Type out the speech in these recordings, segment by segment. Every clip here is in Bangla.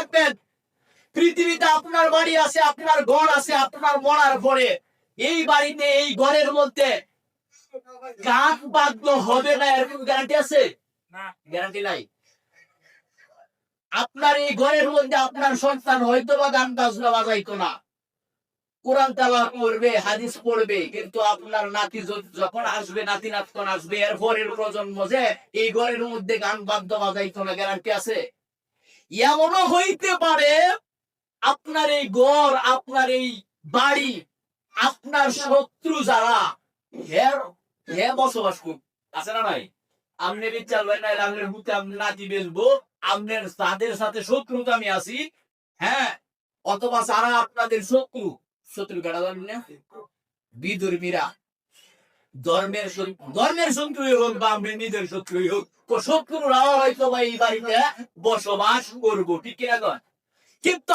রাখবেন, পৃথিবীতে আপনার বাড়ি আছে, আপনার ঘর আছে, আপনার মরার পরে এই বাড়িতে, এই ঘরের মধ্যে গান বাজলো হবে না, এর কোনো গ্যারান্টি আছে? গ্যারান্টি নাই। আপনার এই ঘরের মধ্যে আপনার সন্তান হয়তো বা গান বাজনা বাজাইতো না, কোরআন তেলাওয়াত করবে, হাদিস পড়বে, কিন্তু আপনার নাতি যখন আসবে, নাতি নাতখন আসবে, এর পরের প্রজন্ম যে এই ঘরের মধ্যে গান বাদ্য বাজাইতো না, গ্যারান্টি আছে? এমনও হইতে পারে আপনার এই ঘর, আপনার এই বাড়ি, আপনার শত্রু যারা বসবাস করবে, আছে না নাই? আমনের ইচ্ছা হয় না, আমনের হুতে আমি নাতি বেচবো, আমনের তাদের সাথে শত্রুতা আমি আছি, হ্যাঁ, অথবা যারা আপনাদের শত্রু, শত্রু কাটা জানেন না, বিধর্মীরা, ধর্মের শত্রুই হোক বা আমরা নিজের শত্রুই হোক, তো শত্রুরাও হয়তো বা এই বাড়িতে বসবাস করবো, ঠিক কিনা কন? কিন্তু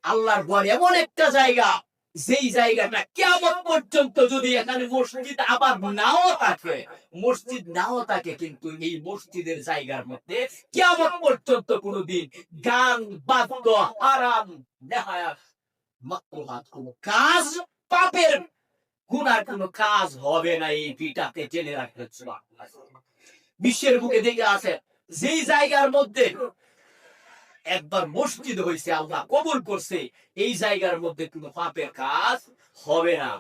আল্লাহর ঘর এমন একটা জায়গা, যেই জায়গাটা কিয়ামত পর্যন্ত যদি এখানে মসজিদ আবার নাও থাকে, মসজিদ নাও থাকে, কিন্তু এই মসজিদের জায়গার মধ্যে কিয়ামত পর্যন্ত কোনোদিন গান বাদ্য হারাম নেহায়াত মাকরুহাত কোনো কাজ, পাপের গুনার কোনো কাজ হবে না, এই পিটাতে জেনে রাখতে। বিশ্বের বুকে দেখে আছে যেই জায়গার মধ্যে একবার মসজিদ হয়েছে, আল্লাহ কবুল করছে, এই জায়গার মধ্যে কোনো পাপের কাজ হবে না।